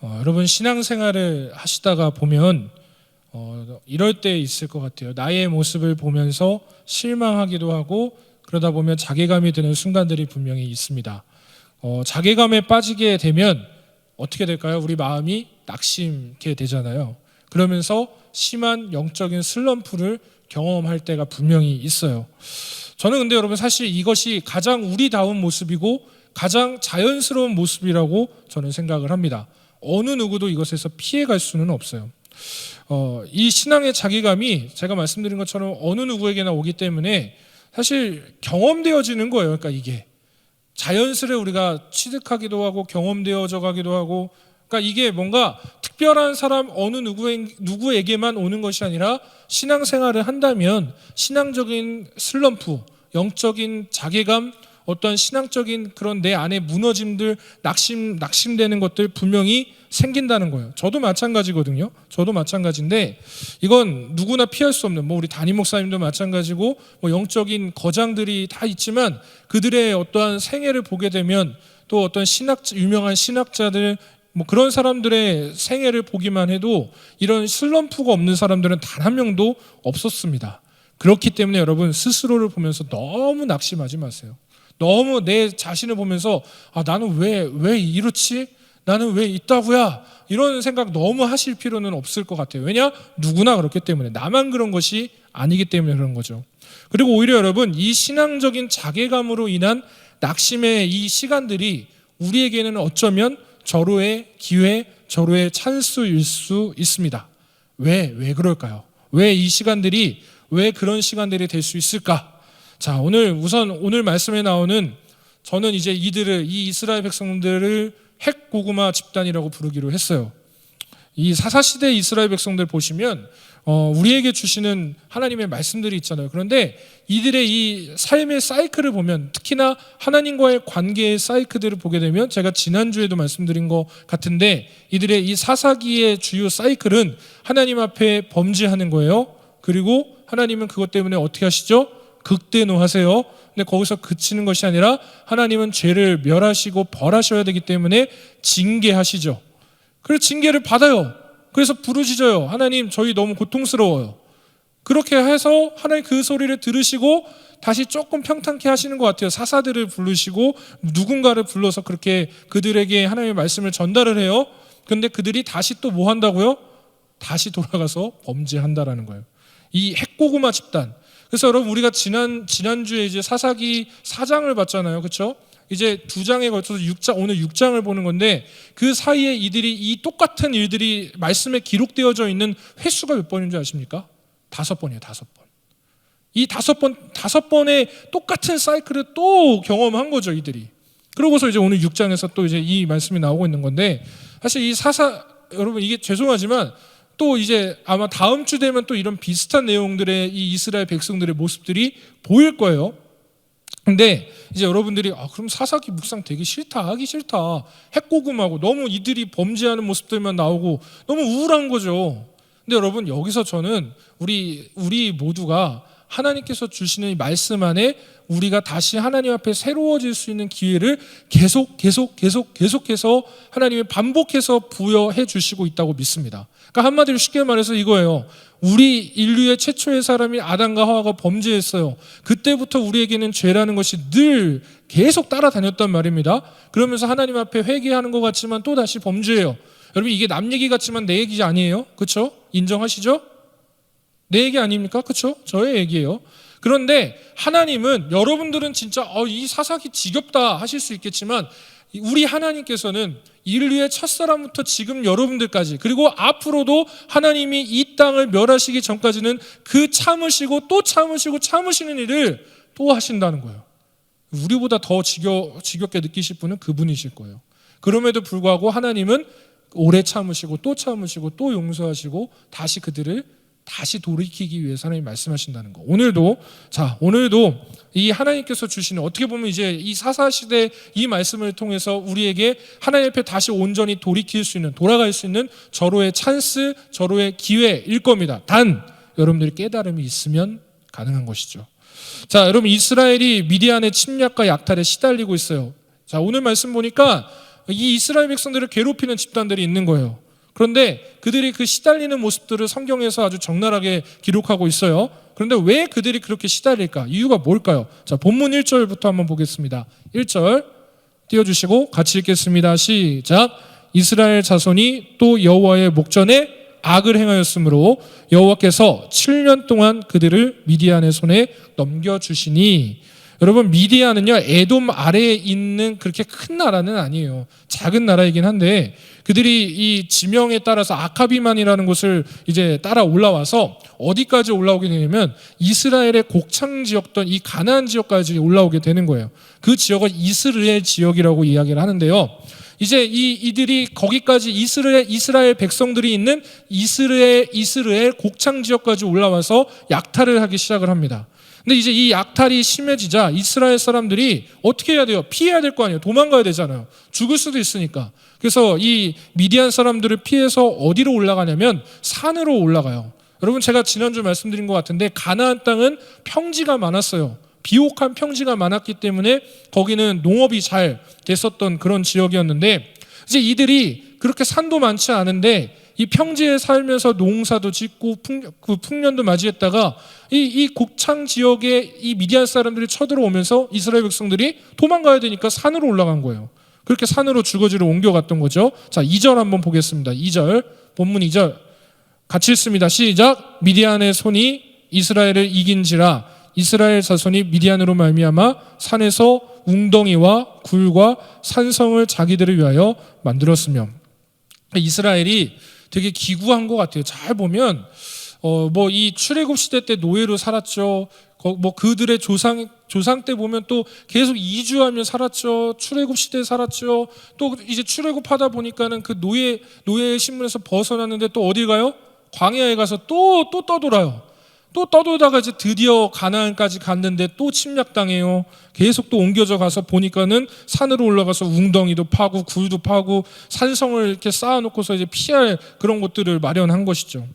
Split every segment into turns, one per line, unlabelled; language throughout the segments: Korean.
여러분 신앙생활을 하시다가 보면 이럴 때 있을 것 같아요. 나의 모습을 보면서 실망하기도 하고 그러다 보면 자괴감이 드는 순간들이 분명히 있습니다. 자괴감에 빠지게 되면 어떻게 될까요? 우리 마음이 낙심게 되잖아요. 그러면서 심한 영적인 슬럼프를 경험할 때가 분명히 있어요. 저는 근데 여러분 사실 이것이 가장 우리다운 모습이고 가장 자연스러운 모습이라고 저는 생각을 합니다. 어느 누구도 이것에서 피해갈 수는 없어요. 이 신앙의 자괴감이 제가 말씀드린 것처럼 어느 누구에게나 오기 때문에 사실 경험되어지는 거예요. 그러니까 이게 자연스레 우리가 취득하기도 하고 경험되어져 가기도 하고, 그러니까 이게 뭔가 특별한 사람 어느 누구에게만 오는 것이 아니라 신앙생활을 한다면 신앙적인 슬럼프, 영적인 자괴감, 어떤 신앙적인 그런 내 안에 무너짐들, 낙심되는 것들 분명히 생긴다는 거예요. 저도 마찬가지거든요. 저도 마찬가지인데 이건 누구나 피할 수 없는, 우리 담임 목사님도 마찬가지고 영적인 거장들이 다 있지만 그들의 어떠한 생애를 보게 되면 또 어떤 유명한 신학자들 그런 사람들의 생애를 보기만 해도 이런 슬럼프가 없는 사람들은 단 한 명도 없었습니다. 그렇기 때문에 여러분 스스로를 보면서 너무 낙심하지 마세요. 너무 내 자신을 보면서 나는 왜 이렇지? 나는 왜 있다고야? 이런 생각 너무 하실 필요는 없을 것 같아요. 왜냐? 누구나 그렇기 때문에, 나만 그런 것이 아니기 때문에 그런 거죠. 그리고 오히려 여러분 이 신앙적인 자괴감으로 인한 낙심의 이 시간들이 우리에게는 어쩌면 절호의 기회, 절호의 찬스일 수 있습니다. 왜 그럴까요? 왜 그런 시간들이 될 수 있을까? 자, 오늘 말씀에 나오는, 저는 이제 이 이스라엘 백성들을 핵고구마 집단이라고 부르기로 했어요. 이 사사시대 이스라엘 백성들 보시면 우리에게 주시는 하나님의 말씀들이 있잖아요. 그런데 이들의 이 삶의 사이클을 보면, 특히나 하나님과의 관계의 사이클들을 보게 되면, 제가 지난주에도 말씀드린 것 같은데 이들의 이 사사기의 주요 사이클은 하나님 앞에 범죄하는 거예요. 그리고 하나님은 그것 때문에 어떻게 하시죠? 극대노하세요. 근데 거기서 그치는 것이 아니라 하나님은 죄를 멸하시고 벌하셔야 되기 때문에 징계하시죠. 그래서 징계를 받아요. 그래서 부르짖어요. 하나님, 저희 너무 고통스러워요. 그렇게 해서 하나님 그 소리를 들으시고 다시 조금 평탄케 하시는 것 같아요. 사사들을 부르시고 누군가를 불러서 그렇게 그들에게 하나님의 말씀을 전달을 해요. 그런데 그들이 다시 또 뭐 한다고요? 다시 돌아가서 범죄한다라는 거예요. 이 핵고구마 집단. 그래서 여러분 우리가 지난주에 이제 사사기 4장을 봤잖아요. 그렇죠? 이제 2장에 걸쳐서 오늘 6장을 보는 건데, 그 사이에 이 똑같은 일들이 말씀에 기록되어져 있는 횟수가 몇 번인 줄 아십니까? 5번이에요. 5번. 이 5번의 똑같은 사이클을 또 경험한 거죠, 이들이. 그러고서 이제 오늘 6장에서 또 이제 이 말씀이 나오고 있는 건데, 사실 여러분 이게 죄송하지만 또 이제 아마 다음 주 되면 또 이런 비슷한 내용들의 이 이스라엘 백성들의 모습들이 보일 거예요. 근데 이제 여러분들이 그럼 사사기 묵상 되게 싫다, 하기 싫다, 핵고구마고 너무 이들이 범죄하는 모습들만 나오고 너무 우울한 거죠. 근데 여러분 여기서 저는 우리 모두가 하나님께서 주시는 이 말씀 안에 우리가 다시 하나님 앞에 새로워질 수 있는 기회를 계속해서 하나님이 반복해서 부여해 주시고 있다고 믿습니다. 그러니까 한마디로 쉽게 말해서 이거예요. 우리 인류의 최초의 사람이 아담과 하와가 범죄했어요. 그때부터 우리에게는 죄라는 것이 늘 계속 따라다녔단 말입니다. 그러면서 하나님 앞에 회개하는 것 같지만 또 다시 범죄해요. 여러분 이게 남 얘기 같지만 내 얘기 아니에요. 그렇죠? 인정하시죠? 내 얘기 아닙니까? 그렇죠? 저의 얘기예요. 그런데 하나님은, 여러분들은 진짜 이 사사기 지겹다 하실 수 있겠지만, 우리 하나님께서는 인류의 첫사람부터 지금 여러분들까지, 그리고 앞으로도 하나님이 이 땅을 멸하시기 전까지는 그 참으시고 또 참으시는 일을 또 하신다는 거예요. 우리보다 더 지겹게 느끼실 분은 그분이실 거예요. 그럼에도 불구하고 하나님은 오래 참으시고 또 용서하시고 다시 그들을 다시 돌이키기 위해서 하나님 말씀하신다는 거. 오늘도 이 하나님께서 주시는, 어떻게 보면 이제 이 사사시대 이 말씀을 통해서 우리에게 하나님 앞에 다시 온전히 돌아갈 수 있는 절호의 찬스, 절호의 기회일 겁니다. 단 여러분들이 깨달음이 있으면 가능한 것이죠. 자, 여러분 이스라엘이 미디안의 침략과 약탈에 시달리고 있어요. 자, 오늘 말씀 보니까 이 이스라엘 백성들을 괴롭히는 집단들이 있는 거예요. 그런데 그들이 그 시달리는 모습들을 성경에서 아주 적나라하게 기록하고 있어요. 그런데 왜 그들이 그렇게 시달릴까? 이유가 뭘까요? 자, 본문 1절부터 한번 보겠습니다. 1절 띄워주시고 같이 읽겠습니다. 시작. 이스라엘 자손이 또 여호와의 목전에 악을 행하였으므로 여호와께서 7년 동안 그들을 미디안의 손에 넘겨주시니. 여러분, 미디안은요 에돔 아래에 있는 그렇게 큰 나라는 아니에요. 작은 나라이긴 한데 그들이 이 지명에 따라서 아카비만이라는 곳을 이제 따라 올라와서 어디까지 올라오게 되냐면 이스라엘의 곡창 지역던 이 가나안 지역까지 올라오게 되는 거예요. 그 지역은 이스라엘 지역이라고 이야기를 하는데요. 이제 이들이 거기까지 이스라엘 백성들이 있는 이스라엘 곡창 지역까지 올라와서 약탈을 하기 시작을 합니다. 근데 이제 이 약탈이 심해지자 이스라엘 사람들이 어떻게 해야 돼요? 피해야 될 거 아니에요. 도망가야 되잖아요. 죽을 수도 있으니까. 그래서 이 미디안 사람들을 피해서 어디로 올라가냐면 산으로 올라가요. 여러분, 제가 지난주 말씀드린 것 같은데 가나안 땅은 평지가 많았어요. 비옥한 평지가 많았기 때문에 거기는 농업이 잘 됐었던 그런 지역이었는데 이제 이들이 그렇게 산도 많지 않은데 이 평지에 살면서 농사도 짓고 풍년도 맞이했다가 이 곡창 지역에 이 미디안 사람들이 쳐들어오면서 이스라엘 백성들이 도망가야 되니까 산으로 올라간 거예요. 그렇게 산으로 주거지로 옮겨갔던 거죠. 자, 2절 한번 보겠습니다. 2절, 본문 2절 같이 읽습니다. 시작. 미디안의 손이 이스라엘을 이긴지라 이스라엘 자손이 미디안으로 말미암아 산에서 웅덩이와 굴과 산성을 자기들을 위하여 만들었으며. 이스라엘이 되게 기구한 것 같아요. 잘 보면 뭐 이 출애굽 시대 때 노예로 살았죠. 뭐 그들의 조상 때 보면 또 계속 이주하며 살았죠. 출애굽 시대에 살았죠. 또 이제 출애굽하다 보니까는 그 노예의 신분에서 벗어났는데 또 어디 가요? 광야에 가서 또 떠돌아요. 또 떠돌다가 이제 드디어 가나안까지 갔는데 또 침략당해요. 계속 또 옮겨져 가서 보니까는 산으로 올라가서 웅덩이도 파고 굴도 파고 산성을 이렇게 쌓아놓고서 이제 피할 그런 곳들을 마련한 것이죠.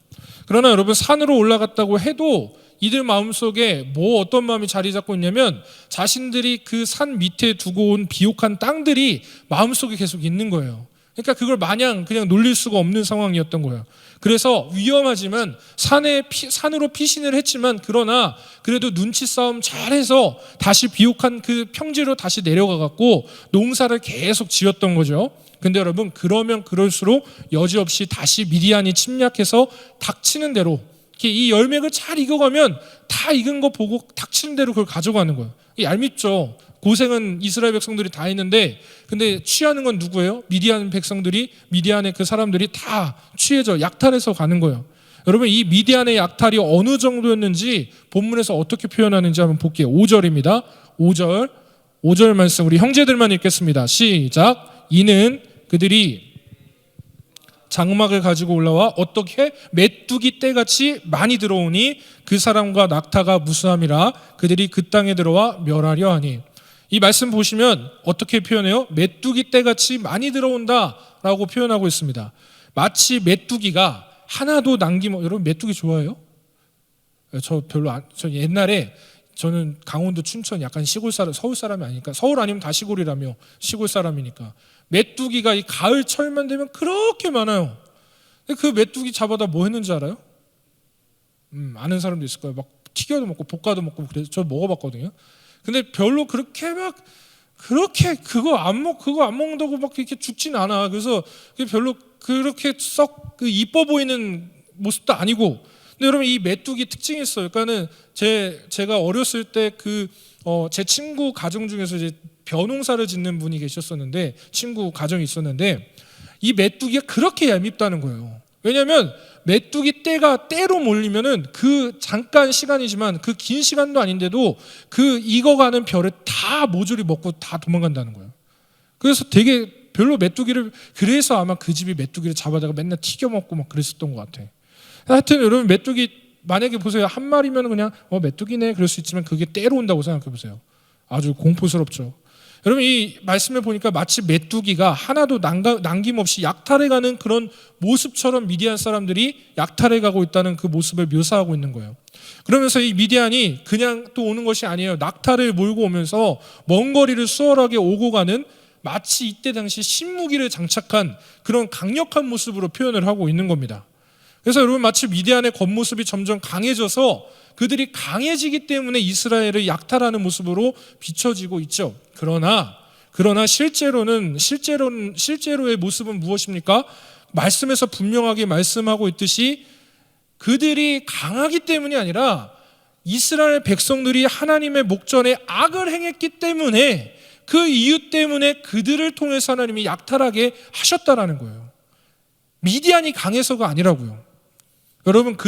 그러나 여러분, 산으로 올라갔다고 해도 이들 마음속에 뭐 어떤 마음이 자리 잡고 있냐면 자신들이 그 산 밑에 두고 온 비옥한 땅들이 마음속에 계속 있는 거예요. 그러니까 그걸 마냥 그냥 놀릴 수가 없는 상황이었던 거예요. 그래서 위험하지만 산으로 피신을 했지만 그러나 그래도 눈치 싸움 잘해서 다시 비옥한 그 평지로 다시 내려가 갖고 농사를 계속 지었던 거죠. 근데 여러분, 그러면 그럴수록 여지없이 다시 미디안이 침략해서 닥치는 대로 이렇게 이 열매를 잘 익어가면 다 익은 거 보고 닥치는 대로 그걸 가져가는 거예요. 얄밉죠. 고생은 이스라엘 백성들이 다 했는데 근데 취하는 건 누구예요? 미디안 백성들이, 미디안의 그 사람들이 다 취해져 약탈해서 가는 거예요. 여러분, 이 미디안의 약탈이 어느 정도였는지 본문에서 어떻게 표현하는지 한번 볼게요. 5절입니다. 5절 말씀 우리 형제들만 읽겠습니다. 시작. 이는 그들이 장막을 가지고 올라와 어떻게 메뚜기 떼같이 많이 들어오니 그 사람과 낙타가 무수함이라 그들이 그 땅에 들어와 멸하려 하니. 이 말씀 보시면 어떻게 표현해요? 메뚜기 떼같이 많이 들어온다라고 표현하고 있습니다. 마치 메뚜기가 하나도 여러분 메뚜기 좋아해요? 저 옛날에 저는 강원도 춘천 약간 시골 사람, 서울 사람이 아니니까, 서울 아니면 다 시골이라며, 시골 사람이니까 메뚜기가 이 가을 철만 되면 그렇게 많아요. 그 메뚜기 잡아다 뭐 했는지 알아요? 아는 사람도 있을 거예요. 막 튀겨도 먹고 볶아도 먹고 그래서 저 먹어봤거든요. 근데 별로 그렇게 그거 안 먹는다고 막 이렇게 죽진 않아. 그래서 별로 그렇게 썩 이뻐 보이는 모습도 아니고. 근데 여러분, 이 메뚜기 특징이 있어요. 그러니까는 제가 어렸을 때 제 친구 가정 중에서 이제 벼농사를 짓는 분이 계셨었는데, 친구 가정이 있었는데 이 메뚜기가 그렇게 얄밉다는 거예요. 왜냐하면 메뚜기 때로 몰리면은 그 잠깐 시간이지만 그 긴 시간도 아닌데도 그 익어가는 벼를 다 모조리 먹고 다 도망간다는 거예요. 그래서 되게 별로 메뚜기를, 그래서 아마 그 집이 메뚜기를 잡아다가 맨날 튀겨 먹고 막 그랬었던 것 같아. 하여튼 여러분, 메뚜기 만약에 보세요. 한 마리면 그냥 메뚜기네 그럴 수 있지만 그게 때로 온다고 생각해 보세요. 아주 공포스럽죠. 여러분, 이 말씀을 보니까 마치 메뚜기가 하나도 남김없이 약탈해가는 그런 모습처럼 미디안 사람들이 약탈해가고 있다는 그 모습을 묘사하고 있는 거예요. 그러면서 이 미디안이 그냥 또 오는 것이 아니에요. 낙타를 몰고 오면서 먼 거리를 수월하게 오고 가는 마치 이때 당시 신무기를 장착한 그런 강력한 모습으로 표현을 하고 있는 겁니다. 그래서 여러분, 마치 미디안의 겉모습이 점점 강해져서 그들이 강해지기 때문에 이스라엘을 약탈하는 모습으로 비춰지고 있죠. 그러나 실제로의 모습은 무엇입니까? 말씀에서 분명하게 말씀하고 있듯이 그들이 강하기 때문이 아니라 이스라엘 백성들이 하나님의 목전에 악을 행했기 때문에, 그 이유 때문에 그들을 통해서 하나님이 약탈하게 하셨다라는 거예요. 미디안이 강해서가 아니라고요. 여러분,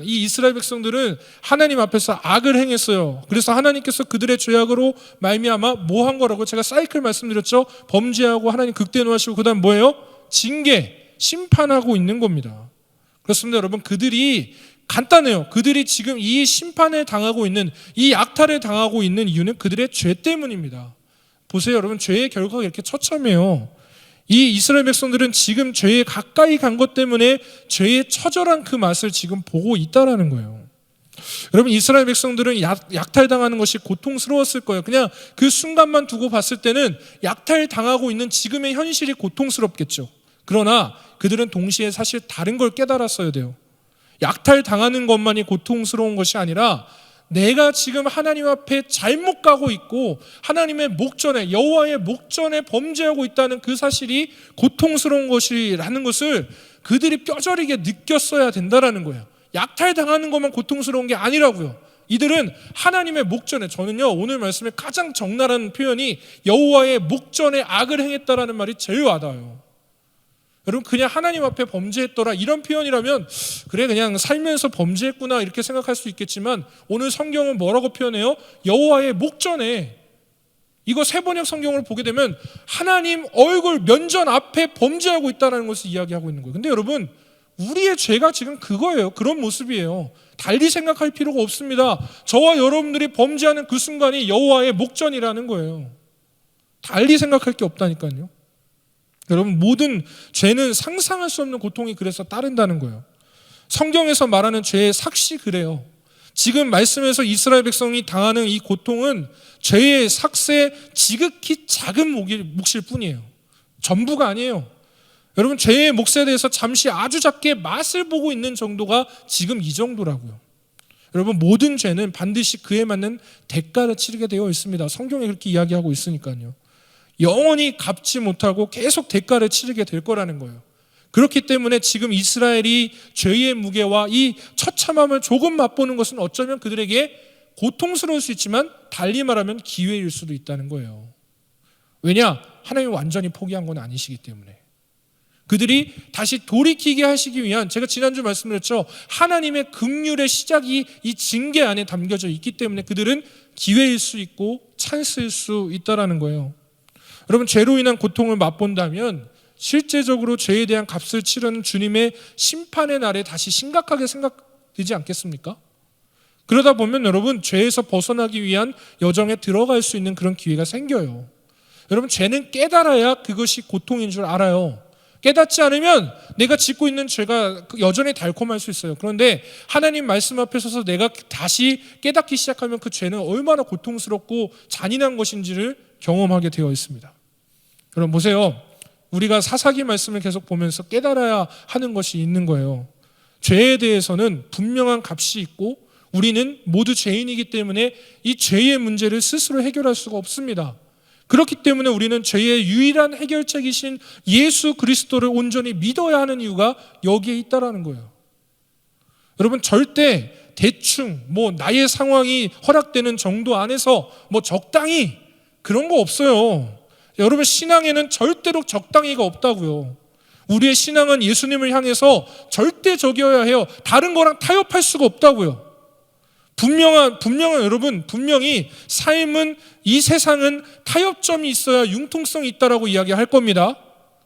이 이스라엘 백성들은 하나님 앞에서 악을 행했어요. 그래서 하나님께서 그들의 죄악으로 말미암아 뭐 한 거라고 제가 사이클 말씀드렸죠. 범죄하고 하나님 극대노하시고 그다음 뭐예요? 징계, 심판하고 있는 겁니다. 그렇습니다. 여러분, 그들이 간단해요. 그들이 지금 이 심판을 당하고 있는, 이 약탈을 당하고 있는 이유는 그들의 죄 때문입니다. 보세요, 여러분, 죄의 결과가 이렇게 처참해요. 이 이스라엘 백성들은 지금 죄에 가까이 간 것 때문에 죄의 처절한 그 맛을 지금 보고 있다라는 거예요. 여러분, 이스라엘 백성들은 약탈당하는 것이 고통스러웠을 거예요. 그냥 그 순간만 두고 봤을 때는 약탈당하고 있는 지금의 현실이 고통스럽겠죠. 그러나 그들은 동시에 사실 다른 걸 깨달았어야 돼요. 약탈당하는 것만이 고통스러운 것이 아니라 내가 지금 하나님 앞에 잘못 가고 있고 하나님의 목전에, 여호와의 목전에 범죄하고 있다는 그 사실이 고통스러운 것이라는 것을 그들이 뼈저리게 느꼈어야 된다라는 거예요. 약탈당하는 것만 고통스러운 게 아니라고요. 이들은 하나님의 목전에, 저는요 오늘 말씀에 가장 적나라한 표현이 여호와의 목전에 악을 행했다라는 말이 제일 와닿아요. 여러분, 그냥 하나님 앞에 범죄했더라 이런 표현이라면 그래, 그냥 살면서 범죄했구나 이렇게 생각할 수 있겠지만, 오늘 성경은 뭐라고 표현해요? 여호와의 목전에. 이거 세번역 성경을 보게 되면 하나님 얼굴 면전 앞에 범죄하고 있다는 것을 이야기하고 있는 거예요. 근데 여러분, 우리의 죄가 지금 그거예요. 그런 모습이에요. 달리 생각할 필요가 없습니다. 저와 여러분들이 범죄하는 그 순간이 여호와의 목전이라는 거예요. 달리 생각할 게 없다니까요. 여러분, 모든 죄는 상상할 수 없는 고통이 그래서 따른다는 거예요. 성경에서 말하는 죄의 삭시 그래요. 지금 말씀에서 이스라엘 백성이 당하는 이 고통은 죄의 삭스의 지극히 작은 몫일 뿐이에요. 전부가 아니에요. 여러분, 죄의 몫에 대해서 잠시 아주 작게 맛을 보고 있는 정도가 지금 이 정도라고요. 여러분, 모든 죄는 반드시 그에 맞는 대가를 치르게 되어 있습니다. 성경에 그렇게 이야기하고 있으니까요. 영원히 갚지 못하고 계속 대가를 치르게 될 거라는 거예요. 그렇기 때문에 지금 이스라엘이 죄의 무게와 이 처참함을 조금 맛보는 것은 어쩌면 그들에게 고통스러울 수 있지만, 달리 말하면 기회일 수도 있다는 거예요. 왜냐? 하나님이 완전히 포기한 건 아니시기 때문에. 그들이 다시 돌이키게 하시기 위한, 제가 지난주 말씀드렸죠, 하나님의 긍휼의 시작이 이 징계 안에 담겨져 있기 때문에 그들은 기회일 수 있고 찬스일 수 있다는 거예요. 여러분, 죄로 인한 고통을 맛본다면 실제적으로 죄에 대한 값을 치르는 주님의 심판의 날에 다시 심각하게 생각되지 않겠습니까? 그러다 보면 여러분, 죄에서 벗어나기 위한 여정에 들어갈 수 있는 그런 기회가 생겨요. 여러분, 죄는 깨달아야 그것이 고통인 줄 알아요. 깨닫지 않으면 내가 짓고 있는 죄가 여전히 달콤할 수 있어요. 그런데 하나님 말씀 앞에 서서 내가 다시 깨닫기 시작하면 그 죄는 얼마나 고통스럽고 잔인한 것인지를 경험하게 되어 있습니다. 여러분, 보세요. 우리가 사사기 말씀을 계속 보면서 깨달아야 하는 것이 있는 거예요. 죄에 대해서는 분명한 값이 있고 우리는 모두 죄인이기 때문에 이 죄의 문제를 스스로 해결할 수가 없습니다. 그렇기 때문에 우리는 죄의 유일한 해결책이신 예수 그리스도를 온전히 믿어야 하는 이유가 여기에 있다라는 거예요. 여러분, 절대 대충 나의 상황이 허락되는 정도 안에서 적당히 그런 거 없어요. 여러분, 신앙에는 절대로 적당히가 없다고요. 우리의 신앙은 예수님을 향해서 절대적이어야 해요. 다른 거랑 타협할 수가 없다고요. 분명히 삶은, 이 세상은 타협점이 있어야 융통성이 있다라고 이야기할 겁니다.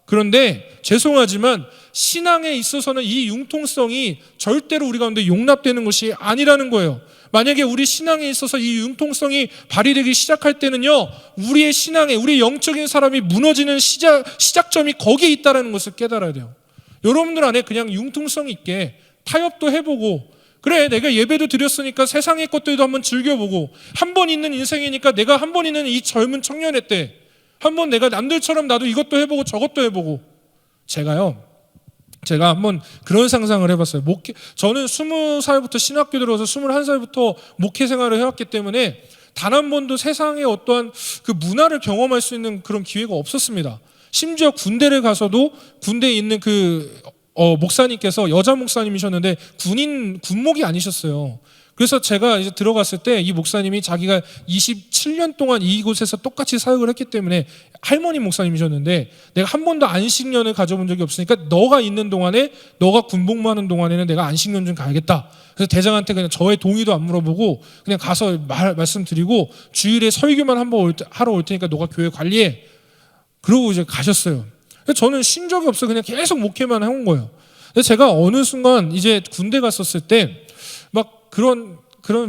그런데 죄송하지만 신앙에 있어서는 이 융통성이 절대로 우리 가운데 용납되는 것이 아니라는 거예요. 만약에 우리 신앙에 있어서 이 융통성이 발휘되기 시작할 때는요, 우리의 신앙에, 우리 영적인 사람이 무너지는 시작점이 거기에 있다는 것을 깨달아야 돼요. 여러분들 안에 그냥 융통성 있게 타협도 해보고, 그래, 내가 예배도 드렸으니까 세상의 것들도 한번 즐겨보고, 한 번 있는 인생이니까 내가 한 번 있는 이 젊은 청년의 때 한번 내가 남들처럼 나도 이것도 해보고 저것도 해보고. 제가 한번 그런 상상을 해봤어요. 저는 20살부터 신학교 들어서 21살부터 목회 생활을 해왔기 때문에 단 한 번도 세상의 어떠한 그 문화를 경험할 수 있는 그런 기회가 없었습니다. 심지어 군대를 가서도 군대에 있는 목사님께서 여자 목사님이셨는데 군목이 아니셨어요. 그래서 제가 이제 들어갔을 때 이 목사님이 자기가 27년 동안 이곳에서 똑같이 사역을 했기 때문에 할머니 목사님이셨는데, 내가 한 번도 안식년을 가져본 적이 없으니까 너가 있는 동안에, 너가 군복무하는 동안에는 내가 안식년 좀 가야겠다. 그래서 대장한테 그냥 저의 동의도 안 물어보고 그냥 가서 말씀드리고 주일에 설교만 한번 하러 올 테니까 너가 교회 관리해. 그러고 이제 가셨어요. 저는 쉰 적이 없어요. 그냥 계속 목회만 해온 거예요. 근데 제가 어느 순간 이제 군대 갔었을 때 막 그런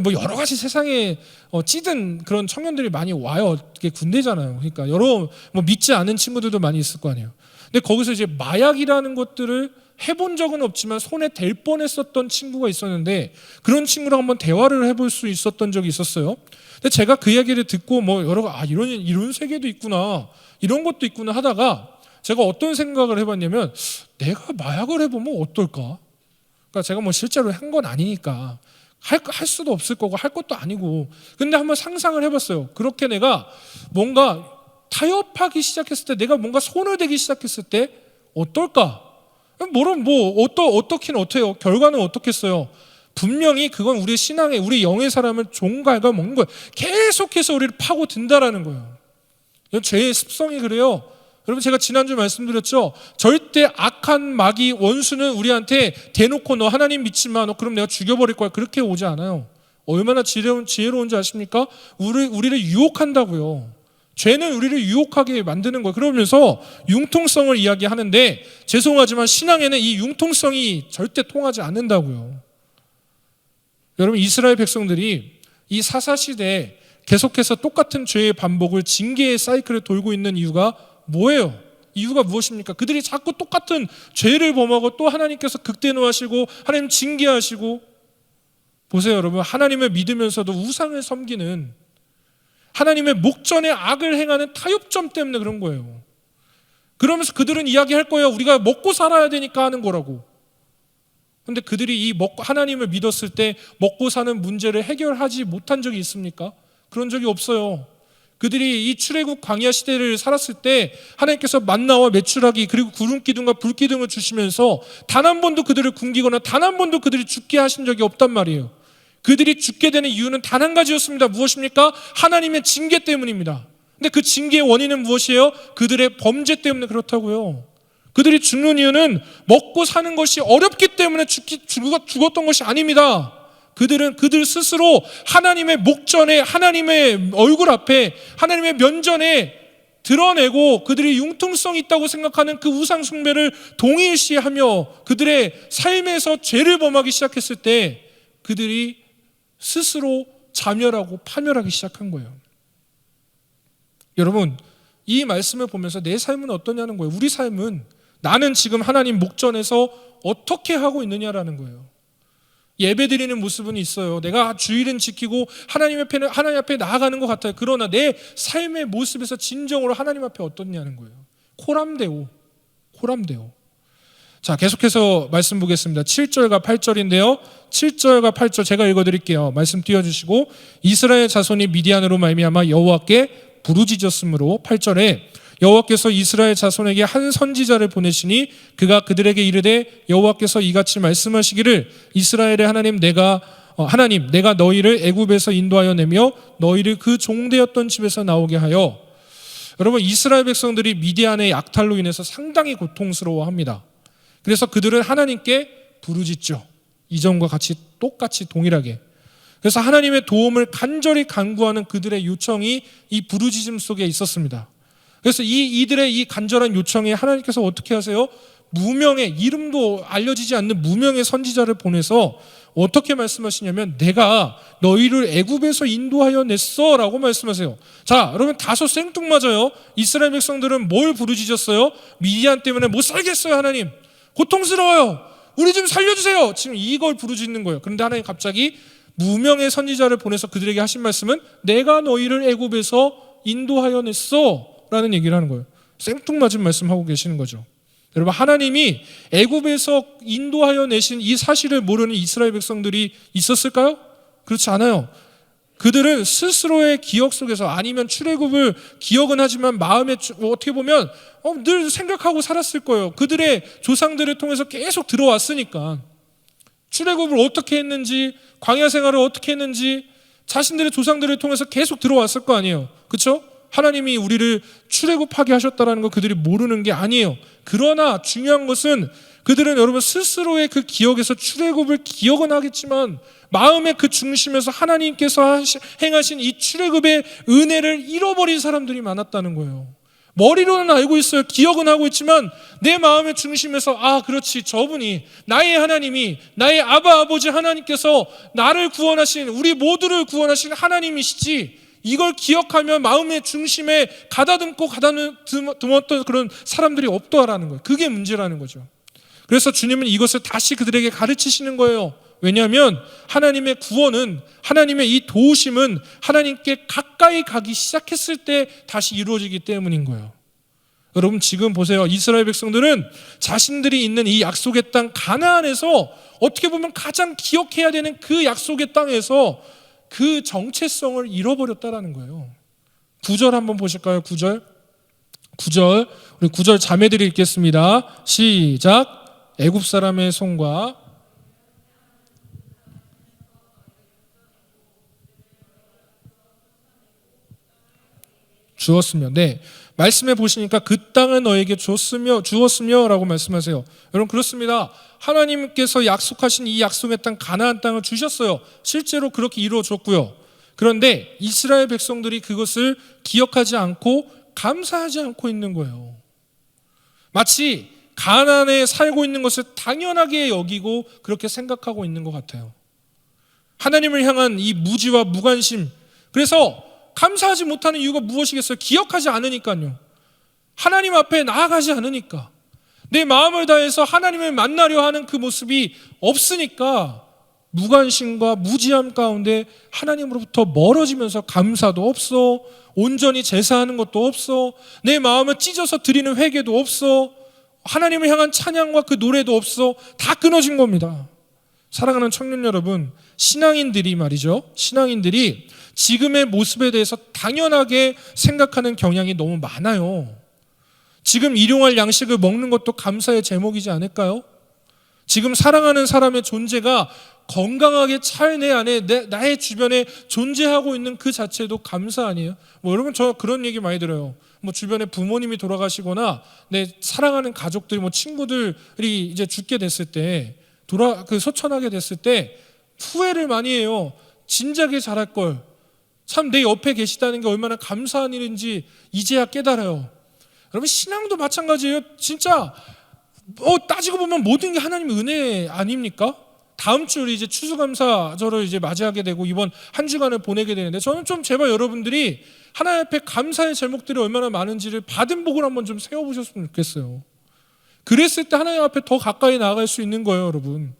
뭐 여러 가지 세상에 찌든 그런 청년들이 많이 와요. 그게 군대잖아요. 그러니까 여러 뭐 믿지 않은 친구들도 많이 있을 거 아니에요. 근데 거기서 이제 마약이라는 것들을 해본 적은 없지만 손에 댈 뻔했었던 친구가 있었는데, 그런 친구랑 한번 대화를 해볼 수 있었던 적이 있었어요. 근데 제가 그 이야기를 듣고 뭐 이런 세계도 있구나, 이런 것도 있구나 하다가 제가 어떤 생각을 해봤냐면, 내가 마약을 해보면 어떨까? 그러니까 제가 뭐 실제로 한 건 아니니까 할 수도 없을 거고 할 것도 아니고, 근데 한번 상상을 해봤어요. 그렇게 내가 뭔가 타협하기 시작했을 때, 내가 뭔가 손을 대기 시작했을 때 어떨까? 어떻긴 어때요? 결과는 어떻겠어요? 분명히 그건 우리 신앙의, 우리 영의 사람을 종갈가 먹는 거예요. 계속해서 우리를 파고든다라는 거예요. 죄의 습성이 그래요. 여러분, 제가 지난주 말씀드렸죠. 절대 악한 마귀 원수는 우리한테 대놓고 너 하나님 믿지 마, 너 그럼 내가 죽여버릴 거야, 그렇게 오지 않아요. 얼마나 지혜로운지 아십니까? 우리를 유혹한다고요. 죄는 우리를 유혹하게 만드는 거예요. 그러면서 융통성을 이야기하는데, 죄송하지만 신앙에는 이 융통성이 절대 통하지 않는다고요. 여러분, 이스라엘 백성들이 이 사사시대에 계속해서 똑같은 죄의 반복을, 징계의 사이클을 돌고 있는 이유가 뭐예요? 이유가 무엇입니까? 그들이 자꾸 똑같은 죄를 범하고 또 하나님께서 극대노하시고 하나님 징계하시고. 보세요 여러분, 하나님을 믿으면서도 우상을 섬기는, 하나님의 목전에 악을 행하는 타협점 때문에 그런 거예요. 그러면서 그들은 이야기할 거예요. 우리가 먹고 살아야 되니까 하는 거라고. 그런데 그들이 하나님을 믿었을 때 먹고 사는 문제를 해결하지 못한 적이 있습니까? 그런 적이 없어요. 그들이 이 출애굽 광야 시대를 살았을 때 하나님께서 만나와 메추라기 그리고 구름 기둥과 불 기둥을 주시면서 단 한 번도 그들을 굶기거나 단 한 번도 그들이 죽게 하신 적이 없단 말이에요. 그들이 죽게 되는 이유는 단 한 가지였습니다. 무엇입니까? 하나님의 징계 때문입니다. 근데 그 징계의 원인은 무엇이에요? 그들의 범죄 때문에 그렇다고요. 그들이 죽는 이유는 먹고 사는 것이 어렵기 때문에 죽었던 것이 아닙니다. 그들은 그들 스스로 하나님의 목전에, 하나님의 얼굴 앞에, 하나님의 면전에 드러내고 그들이 융통성이 있다고 생각하는 그 우상 숭배를 동일시하며 그들의 삶에서 죄를 범하기 시작했을 때 그들이 스스로 자멸하고 파멸하기 시작한 거예요. 여러분, 이 말씀을 보면서 내 삶은 어떠냐는 거예요. 우리 삶은 나는 지금 하나님 목전에서 어떻게 하고 있느냐라는 거예요. 예배드리는 모습은 있어요. 내가 주일은 지키고 하나님 앞에 나아가는 것 같아요. 그러나 내 삶의 모습에서 진정으로 하나님 앞에 어떻냐는 거예요. 코람데오. 자, 계속해서 말씀 보겠습니다. 7절과 8절인데요. 7절과 8절 제가 읽어드릴게요. 말씀 띄워주시고, 이스라엘 자손이 미디안으로 말미암아 여호와께 부르짖었으므로 8절에 여호와께서 이스라엘 자손에게 한 선지자를 보내시니 그가 그들에게 이르되 여호와께서 이같이 말씀하시기를 이스라엘의 하나님 내가 너희를 애굽에서 인도하여 내며 너희를 그 종되었던 집에서 나오게 하여. 여러분, 이스라엘 백성들이 미디안의 약탈로 인해서 상당히 고통스러워합니다. 그래서 그들은 하나님께 부르짖죠. 이전과 똑같이 동일하게. 그래서 하나님의 도움을 간절히 간구하는 그들의 요청이 이 부르짖음 속에 있었습니다. 그래서 이들의 이 간절한 요청에 하나님께서 어떻게 하세요? 무명의, 이름도 알려지지 않는 무명의 선지자를 보내서 어떻게 말씀하시냐면 내가 너희를 애굽에서 인도하여 냈어 라고 말씀하세요. 자, 여러분, 다소 생뚱맞아요. 이스라엘 백성들은 뭘 부르짖었어요? 미디안 때문에 못 살겠어요. 하나님 고통스러워요, 우리 좀 살려주세요. 지금 이걸 부르짖는 거예요. 그런데 하나님 갑자기 무명의 선지자를 보내서 그들에게 하신 말씀은 내가 너희를 애굽에서 인도하여 냈어 라는 얘기를 하는 거예요. 생뚱맞은 말씀하고 계시는 거죠. 여러분, 하나님이 애굽에서 인도하여 내신 이 사실을 모르는 이스라엘 백성들이 있었을까요? 그렇지 않아요. 그들은 스스로의 기억 속에서, 아니면 출애굽을 기억은 하지만 마음에 어떻게 보면 늘 생각하고 살았을 거예요. 그들의 조상들을 통해서 계속 들어왔으니까 출애굽을 어떻게 했는지, 광야 생활을 어떻게 했는지 자신들의 조상들을 통해서 계속 들어왔을 거 아니에요. 그렇죠? 하나님이 우리를 출애굽하게 하셨다는 거 그들이 모르는 게 아니에요. 그러나 중요한 것은 그들은 여러분 스스로의 그 기억에서 출애굽을 기억은 하겠지만 마음의 그 중심에서 하나님께서 행하신 이 출애굽의 은혜를 잃어버린 사람들이 많았다는 거예요. 머리로는 알고 있어요. 기억은 하고 있지만 내 마음의 중심에서 그렇지, 저분이 나의 하나님이, 나의 아버지 하나님께서 나를 구원하신, 우리 모두를 구원하신 하나님이시지, 이걸 기억하며 마음의 중심에 가다듬고 가다듬었던 그런 사람들이 없더라는 거예요. 그게 문제라는 거죠. 그래서 주님은 이것을 다시 그들에게 가르치시는 거예요. 왜냐하면 하나님의 구원은, 하나님의 이 도우심은 하나님께 가까이 가기 시작했을 때 다시 이루어지기 때문인 거예요. 여러분, 지금 보세요. 이스라엘 백성들은 자신들이 있는 이 약속의 땅 가나안에서 어떻게 보면 가장 기억해야 되는 그 약속의 땅에서 그 정체성을 잃어버렸다라는 거예요. 9절 한번 보실까요? 9절. 우리 9절 자매들이 읽겠습니다. 시작. 애굽 사람의 손과 주었으며, 네, 말씀해 보시니까 그 땅을 너에게 주었으며 라고 말씀하세요. 여러분, 그렇습니다. 하나님께서 약속하신 이 약속의 땅 가나안 땅을 주셨어요. 실제로 그렇게 이루어졌고요. 그런데 이스라엘 백성들이 그것을 기억하지 않고 감사하지 않고 있는 거예요. 마치 가나안에 살고 있는 것을 당연하게 여기고 그렇게 생각하고 있는 것 같아요. 하나님을 향한 이 무지와 무관심, 그래서 감사하지 못하는 이유가 무엇이겠어요? 기억하지 않으니까요. 하나님 앞에 나아가지 않으니까, 내 마음을 다해서 하나님을 만나려 하는 그 모습이 없으니까 무관심과 무지함 가운데 하나님으로부터 멀어지면서 감사도 없어, 온전히 제사하는 것도 없어, 내 마음을 찢어서 드리는 회개도 없어, 하나님을 향한 찬양과 그 노래도 없어. 다 끊어진 겁니다. 사랑하는 청년 여러분, 신앙인들이 지금의 모습에 대해서 당연하게 생각하는 경향이 너무 많아요. 지금 일용할 양식을 먹는 것도 감사의 제목이지 않을까요? 지금 사랑하는 사람의 존재가 건강하게 잘 내 안에 나의 주변에 존재하고 있는 그 자체도 감사 아니에요? 여러분, 저 그런 얘기 많이 들어요. 주변에 부모님이 돌아가시거나 내 사랑하는 가족들, 친구들이 이제 죽게 됐을 때, 소천하게 됐을 때 후회를 많이 해요. 진작에 잘할 걸, 참 내 옆에 계시다는 게 얼마나 감사한 일인지 이제야 깨달아요. 여러분, 신앙도 마찬가지예요. 진짜 따지고 보면 모든 게 하나님의 은혜 아닙니까? 다음 주 이제 추수감사절을 이제 맞이하게 되고 이번 한 주간을 보내게 되는데, 저는 좀 제발 여러분들이 하나님 앞에 감사의 제목들이 얼마나 많은지를 받은 복을 한번 좀 세워보셨으면 좋겠어요. 그랬을 때 하나님 앞에 더 가까이 나아갈 수 있는 거예요, 여러분.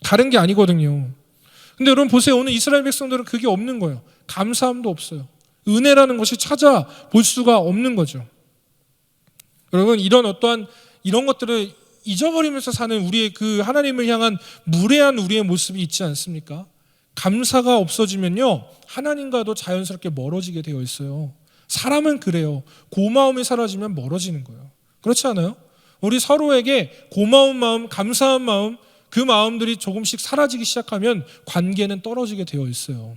다른 게 아니거든요. 근데 여러분 보세요. 오늘 이스라엘 백성들은 그게 없는 거예요. 감사함도 없어요. 은혜라는 것이 찾아볼 수가 없는 거죠. 여러분, 이런 것들을 잊어버리면서 사는 우리의 그 하나님을 향한 무례한 우리의 모습이 있지 않습니까? 감사가 없어지면요, 하나님과도 자연스럽게 멀어지게 되어 있어요. 사람은 그래요. 고마움이 사라지면 멀어지는 거예요. 그렇지 않아요? 우리 서로에게 고마운 마음, 감사한 마음, 그 마음들이 조금씩 사라지기 시작하면 관계는 떨어지게 되어 있어요.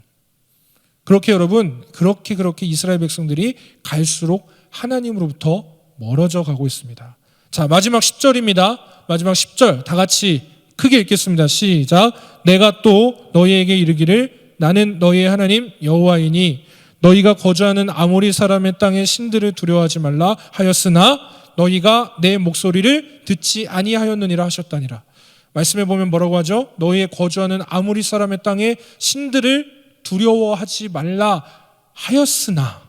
그렇게 여러분, 그렇게 이스라엘 백성들이 갈수록 하나님으로부터 멀어져 가고 있습니다. 자, 마지막 10절입니다. 마지막 10절 다 같이 크게 읽겠습니다. 시작. 내가 또 너희에게 이르기를 나는 너희의 하나님 여호와이니 너희가 거주하는 아모리 사람의 땅의 신들을 두려워하지 말라 하였으나 너희가 내 목소리를 듣지 아니하였느니라 하셨다니라. 말씀해 보면 뭐라고 하죠? 너희의 거주하는 아모리 사람의 땅의 신들을 두려워하지 말라 하였으나,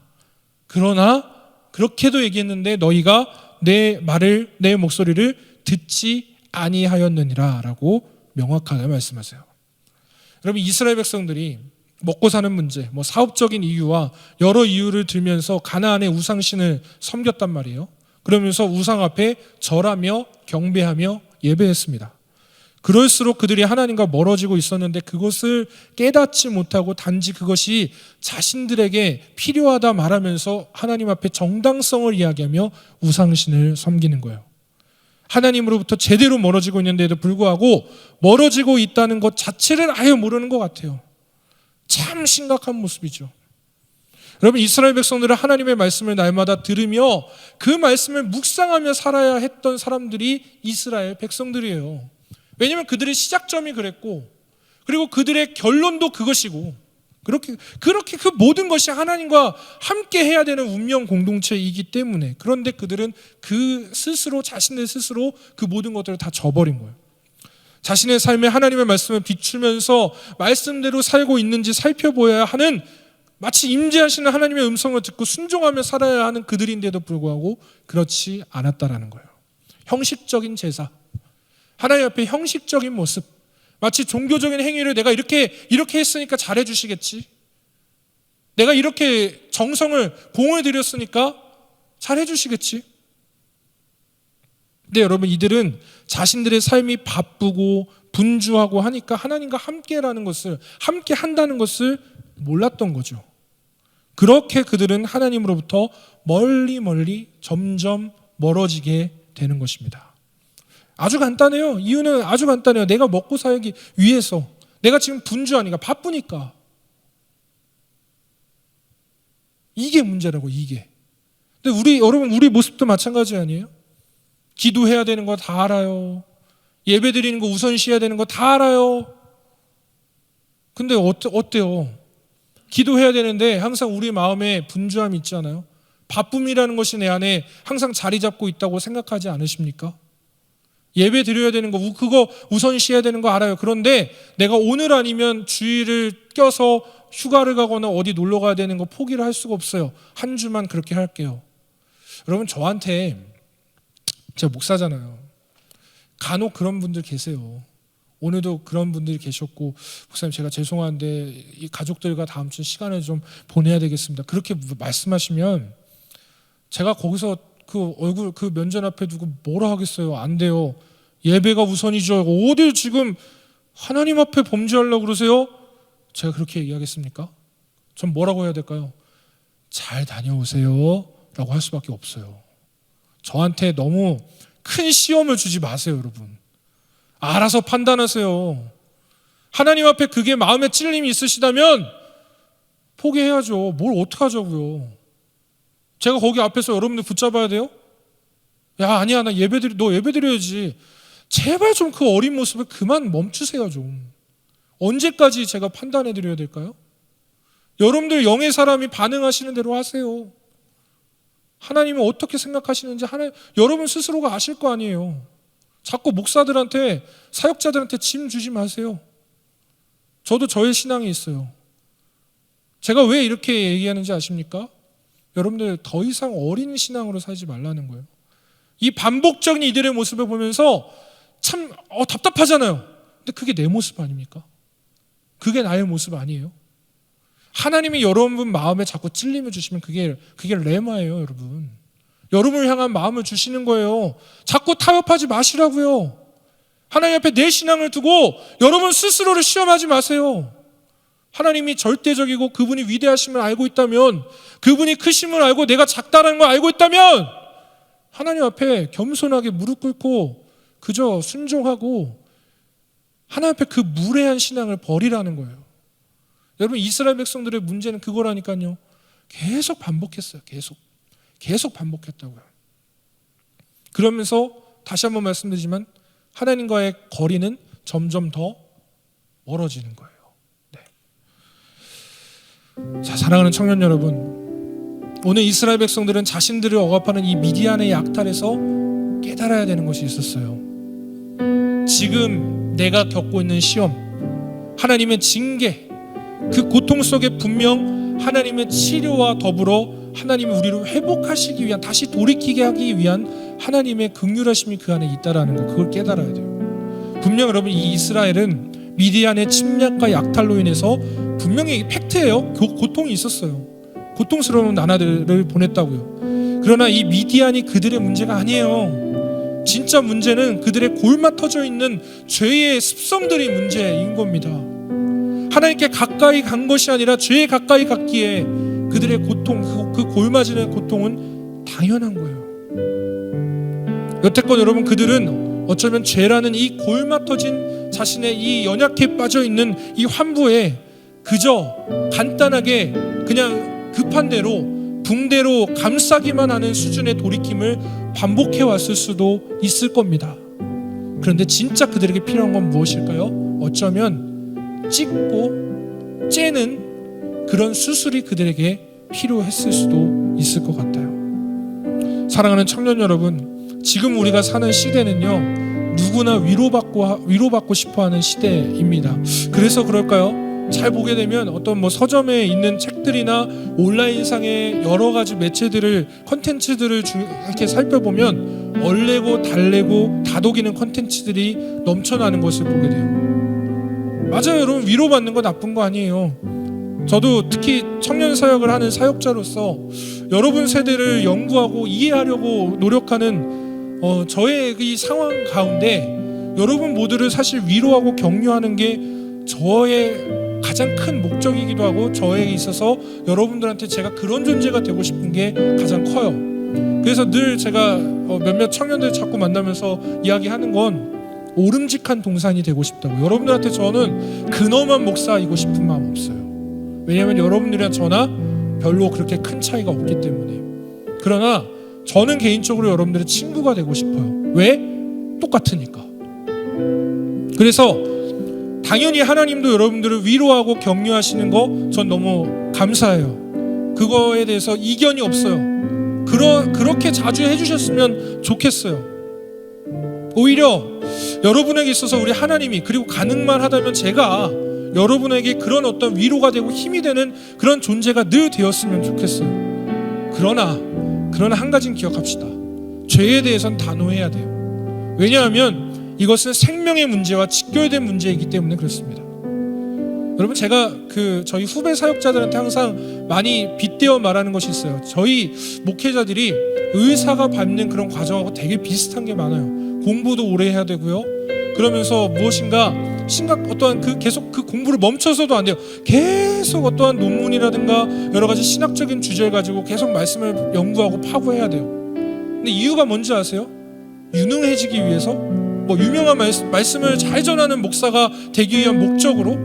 그러나 그렇게도 얘기했는데 너희가 내 목소리를 듣지 아니하였느니라 라고 명확하게 말씀하세요. 여러분, 이스라엘 백성들이 먹고 사는 문제, 사업적인 이유와 여러 이유를 들면서 가나안의 우상신을 섬겼단 말이에요. 그러면서 우상 앞에 절하며 경배하며 예배했습니다. 그럴수록 그들이 하나님과 멀어지고 있었는데 그것을 깨닫지 못하고 단지 그것이 자신들에게 필요하다 말하면서 하나님 앞에 정당성을 이야기하며 우상신을 섬기는 거예요. 하나님으로부터 제대로 멀어지고 있는데도 불구하고 멀어지고 있다는 것 자체를 아예 모르는 것 같아요. 참 심각한 모습이죠. 여러분, 이스라엘 백성들은 하나님의 말씀을 날마다 들으며 그 말씀을 묵상하며 살아야 했던 사람들이 이스라엘 백성들이에요. 왜냐하면 그들의 시작점이 그랬고, 그리고 그들의 결론도 그것이고, 그렇게 그 모든 것이 하나님과 함께 해야 되는 운명 공동체이기 때문에. 그런데 그들은 자신들 스스로 그 모든 것들을 다 저버린 거예요. 자신의 삶에 하나님의 말씀을 비추면서 말씀대로 살고 있는지 살펴보아야 하는, 마치 임재하시는 하나님의 음성을 듣고 순종하며 살아야 하는 그들인데도 불구하고 그렇지 않았다라는 거예요. 형식적인 제사, 하나님 앞에 형식적인 모습, 마치 종교적인 행위를 내가 이렇게 했으니까 잘해 주시겠지, 내가 이렇게 정성을 공을 들였으니까 잘해 주시겠지. 근데 여러분, 이들은 자신들의 삶이 바쁘고 분주하고 하니까 하나님과 함께 한다는 것을 몰랐던 거죠. 그렇게 그들은 하나님으로부터 멀리 점점 멀어지게 되는 것입니다. 아주 간단해요. 이유는 아주 간단해요. 내가 먹고 살기 위해서, 내가 지금 분주하니까, 바쁘니까. 이게 문제라고, 이게. 근데 여러분, 우리 모습도 마찬가지 아니에요? 기도해야 되는 거 다 알아요. 예배 드리는 거 우선시해야 되는 거 다 알아요. 근데 어때요? 기도해야 되는데 항상 우리 마음에 분주함이 있잖아요. 바쁨이라는 것이 내 안에 항상 자리 잡고 있다고 생각하지 않으십니까? 예배 드려야 되는 거, 그거 우선시해야 되는 거 알아요. 그런데 내가 오늘 아니면 주일을 껴서 휴가를 가거나 어디 놀러 가야 되는 거 포기를 할 수가 없어요. 한 주만 그렇게 할게요. 여러분, 저한테, 제가 목사잖아요, 간혹 그런 분들 계세요. 오늘도 그런 분들이 계셨고, 목사님 제가 죄송한데 이 가족들과 다음 주 시간을 좀 보내야 되겠습니다, 그렇게 말씀하시면 제가 거기서 그 얼굴, 그 면전 앞에 두고 뭐라 하겠어요? 안 돼요. 예배가 우선이죠. 어딜 지금 하나님 앞에 범죄하려고 그러세요? 제가 그렇게 얘기하겠습니까? 전 뭐라고 해야 될까요? 잘 다녀오세요 라고 할 수밖에 없어요. 저한테 너무 큰 시험을 주지 마세요, 여러분. 알아서 판단하세요. 하나님 앞에 그게 마음에 찔림이 있으시다면 포기해야죠. 뭘 어떡하자고요. 제가 거기 앞에서 여러분들 붙잡아야 돼요? 야, 아니야, 너 예배 드려야지. 제발 좀 그 어린 모습을 그만 멈추세요, 좀. 언제까지 제가 판단해 드려야 될까요? 여러분들 영의 사람이 반응하시는 대로 하세요. 하나님은 어떻게 생각하시는지 여러분 스스로가 아실 거 아니에요. 자꾸 목사들한테, 사역자들한테 짐 주지 마세요. 저도 저의 신앙이 있어요. 제가 왜 이렇게 얘기하는지 아십니까? 여러분들 더 이상 어린 신앙으로 살지 말라는 거예요. 이 반복적인 이들의 모습을 보면서 참 답답하잖아요. 근데 그게 내 모습 아닙니까? 그게 나의 모습 아니에요? 하나님이 여러분 마음에 자꾸 찔림을 주시면 그게 레마예요, 여러분. 여러분을 향한 마음을 주시는 거예요. 자꾸 타협하지 마시라고요. 하나님 앞에 내 신앙을 두고 여러분 스스로를 시험하지 마세요. 하나님이 절대적이고 그분이 위대하심을 알고 있다면, 그분이 크심을 알고 내가 작다라는 걸 알고 있다면 하나님 앞에 겸손하게 무릎 꿇고 그저 순종하고 하나님 앞에 그 무례한 신앙을 버리라는 거예요. 여러분, 이스라엘 백성들의 문제는 그거라니까요. 계속 반복했어요. 계속 반복했다고요. 그러면서 다시 한번 말씀드리지만 하나님과의 거리는 점점 더 멀어지는 거예요. 네. 자, 사랑하는 청년 여러분, 오늘 이스라엘 백성들은 자신들을 억압하는 이 미디안의 약탈에서 깨달아야 되는 것이 있었어요. 지금 내가 겪고 있는 시험, 하나님의 징계, 그 고통 속에 분명 하나님의 치료와 더불어 하나님이 우리를 회복하시기 위한, 다시 돌이키게 하기 위한 하나님의 긍휼하심이 그 안에 있다라는 거, 그걸 깨달아야 돼요. 분명 여러분, 이 이스라엘은 미디안의 침략과 약탈로 인해서 분명히 팩트예요. 고통이 있었어요. 고통스러운 나날을 보냈다고요. 그러나 이 미디안이 그들의 문제가 아니에요. 진짜 문제는 그들의 골마 터져 있는 죄의 습성들이 문제인 겁니다. 하나님께 가까이 간 것이 아니라 죄에 가까이 갔기에 그들의 고통, 그 골마지는 고통은 당연한 거예요. 여태껏 여러분, 그들은 어쩌면 죄라는 이 골마 터진 자신의 이 연약해 빠져 있는 이 환부에 그저 간단하게 그냥 급한 대로 붕대로 감싸기만 하는 수준의 돌이킴을 반복해 왔을 수도 있을 겁니다. 그런데 진짜 그들에게 필요한 건 무엇일까요? 어쩌면 찢고 째는 그런 수술이 그들에게 필요했을 수도 있을 것 같아요. 사랑하는 청년 여러분, 지금 우리가 사는 시대는요, 누구나 위로받고 싶어하는 시대입니다. 그래서 그럴까요? 잘 보게 되면 어떤 서점에 있는 책들이나 온라인상의 여러 가지 매체들을, 컨텐츠들을 이렇게 살펴보면 얼레고 달래고 다독이는 컨텐츠들이 넘쳐나는 것을 보게 돼요. 맞아요, 여러분. 위로받는 거 나쁜 거 아니에요. 저도 특히 청년 사역을 하는 사역자로서 여러분 세대를 연구하고 이해하려고 노력하는 저의 이 상황 가운데 여러분 모두를 사실 위로하고 격려하는 게 저의 가장 큰 목적이기도 하고, 저에게 있어서 여러분들한테 제가 그런 존재가 되고 싶은 게 가장 커요. 그래서 늘 제가 몇몇 청년들 자꾸 만나면서 이야기하는 건 오름직한 동산이 되고 싶다고. 여러분들한테 저는 근엄한 목사이고 싶은 마음 없어요. 왜냐하면 여러분들이랑 저나 별로 그렇게 큰 차이가 없기 때문에. 그러나 저는 개인적으로 여러분들의 친구가 되고 싶어요. 왜? 똑같으니까. 그래서 당연히 하나님도 여러분들을 위로하고 격려하시는 거 전 너무 감사해요. 그거에 대해서 이견이 없어요. 그렇게 자주 해주셨으면 좋겠어요. 오히려 여러분에게 있어서 우리 하나님이, 그리고 가능만 하다면 제가 여러분에게 그런 어떤 위로가 되고 힘이 되는 그런 존재가 늘 되었으면 좋겠어요. 그러나 한 가지는 기억합시다. 죄에 대해서는 단호해야 돼요. 왜냐하면 이것은 생명의 문제와 직결된 문제이기 때문에 그렇습니다. 여러분, 제가 저희 후배 사역자들한테 항상 많이 빗대어 말하는 것이 있어요. 저희 목회자들이 의사가 밟는 그런 과정하고 되게 비슷한 게 많아요. 공부도 오래 해야 되고요. 그러면서 무엇인가 어떠한 계속 그 공부를 멈춰서도 안 돼요. 계속 어떠한 논문이라든가 여러 가지 신학적인 주제를 가지고 계속 말씀을 연구하고 파고해야 돼요. 근데 이유가 뭔지 아세요? 유능해지기 위해서, 유명한 말씀을 잘 전하는 목사가 되기 위한 목적으로.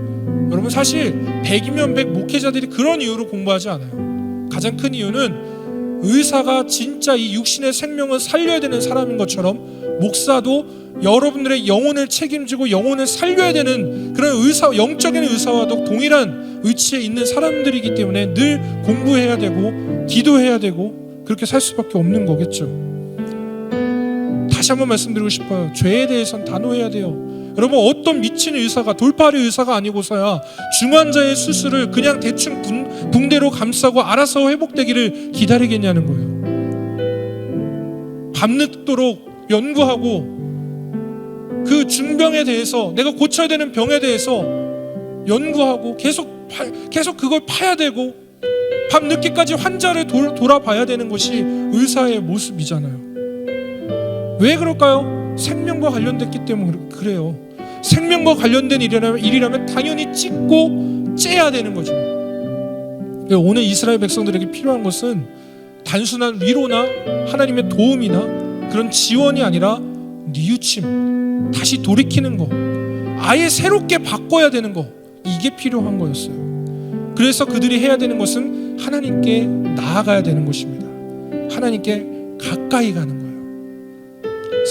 여러분, 사실 100이면 100 목회자들이 그런 이유로 공부하지 않아요. 가장 큰 이유는 의사가 진짜 이 육신의 생명을 살려야 되는 사람인 것처럼 목사도 여러분들의 영혼을 책임지고 영혼을 살려야 되는 그런 영적인 의사와도 동일한 위치에 있는 사람들이기 때문에 늘 공부해야 되고 기도해야 되고 그렇게 살 수밖에 없는 거겠죠. 다시 한번 말씀드리고 싶어요. 죄에 대해서는 단호해야 돼요. 여러분, 어떤 미친 의사가, 돌팔이 의사가 아니고서야 중환자의 수술을 그냥 대충 붕대로 감싸고 알아서 회복되기를 기다리겠냐는 거예요. 밤늦도록 연구하고 그 중병에 대해서, 내가 고쳐야 되는 병에 대해서 연구하고 계속 그걸 파야 되고 밤늦게까지 환자를 돌아봐야 되는 것이 의사의 모습이잖아요. 왜 그럴까요? 생명과 관련됐기 때문에 그래요. 생명과 관련된 일이라면 당연히 찢고 째야 되는 거죠. 오늘 이스라엘 백성들에게 필요한 것은 단순한 위로나 하나님의 도움이나 그런 지원이 아니라 뉘우침, 다시 돌이키는 거, 아예 새롭게 바꿔야 되는 거, 이게 필요한 거였어요. 그래서 그들이 해야 되는 것은 하나님께 나아가야 되는 것입니다. 하나님께 가까이 가는 거예요.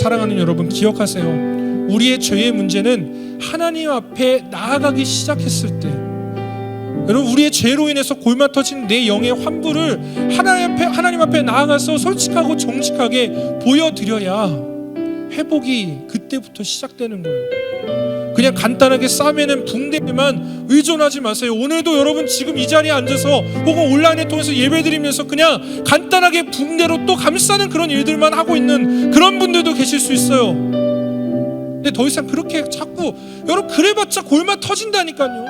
사랑하는 여러분, 기억하세요. 우리의 죄의 문제는 하나님 앞에 나아가기 시작했을 때, 여러분, 우리의 죄로 인해서 골마 터진 내 영의 환부를 하나님 앞에 나아가서 솔직하고 정직하게 보여드려야 회복이 그때부터 시작되는 거예요. 그냥 간단하게 싸매는 붕대에만 의존하지 마세요. 오늘도 여러분 지금 이 자리에 앉아서 혹은 온라인을 통해서 예배드리면서 그냥 간단하게 붕대로 또 감싸는 그런 일들만 하고 있는 그런 분들도 계실 수 있어요. 근데 더 이상 그렇게 자꾸 여러분 그래봤자 골마 터진다니까요.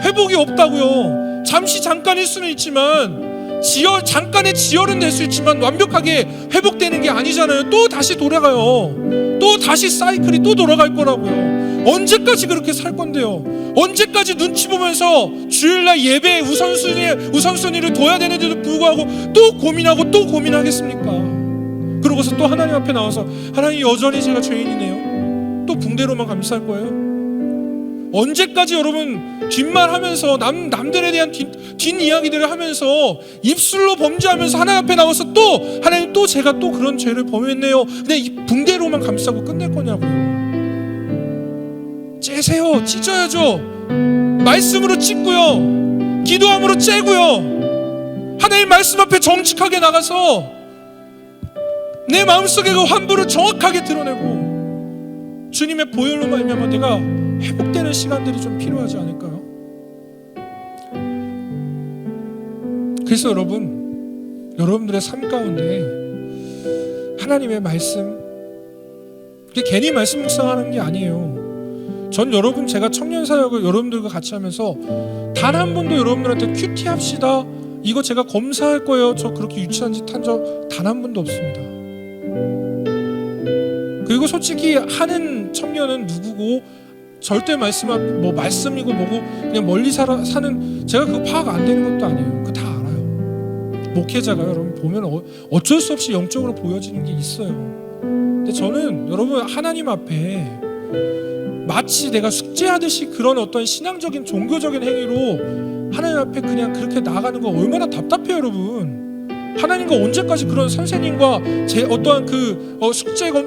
회복이 없다고요. 잠깐일 수는 있지만 잠깐의 지혈은 될 수 있지만 완벽하게 회복되는 게 아니잖아요. 또 다시 돌아가요. 또 다시 사이클이 또 돌아갈 거라고요. 언제까지 그렇게 살 건데요? 언제까지 눈치 보면서 주일날 예배에 우선순위를 둬야 되는데도 불구하고 또 고민하고 또 고민하겠습니까? 그러고서 또 하나님 앞에 나와서 하나님, 여전히 제가 죄인이네요. 또 붕대로만 감쌀 거예요? 언제까지 여러분 뒷말하면서 남들에 대한 뒷이야기들을 하면서 입술로 범죄하면서 하나님 앞에 나와서 또 하나님, 또 제가 또 그런 죄를 범했네요, 근데 이 붕대로만 감싸고 끝낼 거냐고요. 째세요. 찢어야죠. 말씀으로 찢고요, 기도함으로 째고요, 하나님 말씀 앞에 정직하게 나가서 내 마음속에 그 환부를 정확하게 드러내고 주님의 보혈로 말미암아 내가 회복되는 시간들이 좀 필요하지 않을까요? 그래서 여러분들의 삶 가운데 하나님의 말씀, 그게 괜히 말씀 묵상하는 게 아니에요. 전 제가 청년 사역을 여러분들과 같이 하면서 단 한 번도 여러분들한테 큐티 합시다, 이거 제가 검사할 거예요, 저 그렇게 유치한 짓 한 적 단 한 번도 없습니다. 그리고 솔직히 하는 청년은 누구고 절대 말씀이고 뭐고 그냥 멀리 사는, 제가 그거 파악 안 되는 것도 아니에요. 그거 다 알아요. 목회자가 여러분 보면 어쩔 수 없이 영적으로 보여지는 게 있어요. 근데 저는 여러분 하나님 앞에 마치 내가 숙제하듯이 그런 어떤 신앙적인 종교적인 행위로 하나님 앞에 그냥 그렇게 나가는 거 얼마나 답답해요, 여러분. 하나님과 언제까지 그런 선생님과 제 어떠한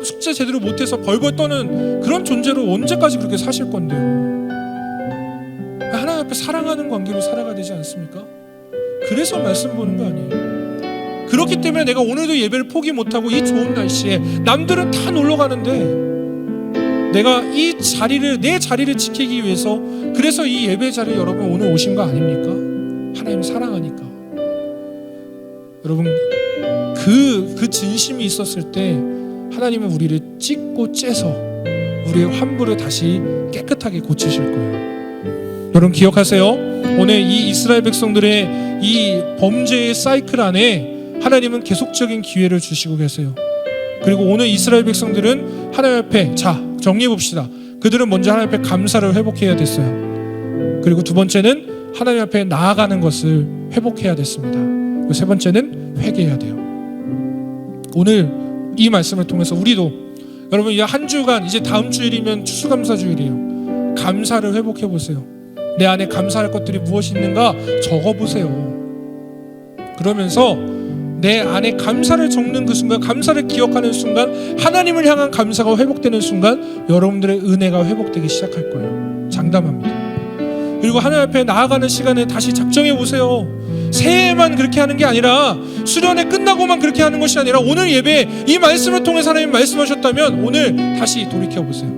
숙제 제대로 못해서 벌벌 떠는 그런 존재로 언제까지 그렇게 사실 건데요? 하나님 앞에 사랑하는 관계로 살아가야 되지 않습니까? 그래서 말씀 보는 거 아니에요? 그렇기 때문에 내가 오늘도 예배를 포기 못하고 이 좋은 날씨에 남들은 다 놀러 가는데 내가 내 자리를 지키기 위해서, 그래서 이 예배 자리에 여러분 오늘 오신 거 아닙니까? 하나님 사랑하니까. 여러분 그 진심이 있었을 때 하나님은 우리를 찢고 째서 우리의 환부를 다시 깨끗하게 고치실 거예요. 여러분 기억하세요. 오늘 이 이스라엘 백성들의 이 범죄의 사이클 안에 하나님은 계속적인 기회를 주시고 계세요. 그리고 오늘 이스라엘 백성들은 하나님 앞에, 자 정리해 봅시다. 그들은 먼저 하나님 앞에 감사를 회복해야 됐어요. 그리고 두 번째는 하나님 앞에 나아가는 것을 회복해야 됐습니다. 그리고 세 번째는 회개해야 돼요. 오늘 이 말씀을 통해서 우리도 여러분 이제 한 주간, 이제 다음 주일이면 추수감사주일이에요. 감사를 회복해 보세요. 내 안에 감사할 것들이 무엇이 있는가 적어 보세요. 그러면서 내 안에 감사를 적는 그 순간, 감사를 기억하는 순간, 하나님을 향한 감사가 회복되는 순간 여러분들의 은혜가 회복되기 시작할 거예요. 장담합니다. 그리고 하나님 앞에 나아가는 시간에 다시 작정해 보세요. 새해만 그렇게 하는 게 아니라, 수련회 끝나고만 그렇게 하는 것이 아니라 오늘 예배 이 말씀을 통해서 하나님 말씀하셨다면 오늘 다시 돌이켜 보세요.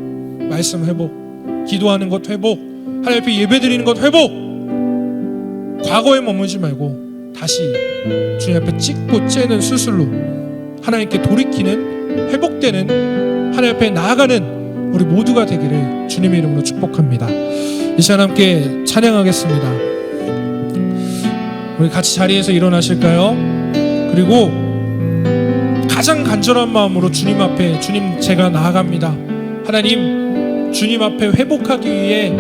말씀 회복, 기도하는 것 회복, 하나님 앞에 예배 드리는 것 회복. 과거에 머물지 말고 다시 주님 앞에 찢고 째는 수술로 하나님께 돌이키는, 회복되는, 하나님 앞에 나아가는 우리 모두가 되기를 주님의 이름으로 축복합니다. 이 시간 함께 찬양하겠습니다. 우리 같이 자리에서 일어나실까요? 그리고 가장 간절한 마음으로 주님 앞에, 주님 제가 나아갑니다. 하나님, 주님 앞에 회복하기 위해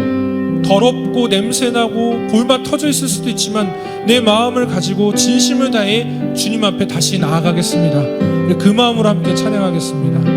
더럽고 냄새나고 골마 터져 있을 수도 있지만 내 마음을 가지고 진심을 다해 주님 앞에 다시 나아가겠습니다. 그 마음으로 함께 찬양하겠습니다.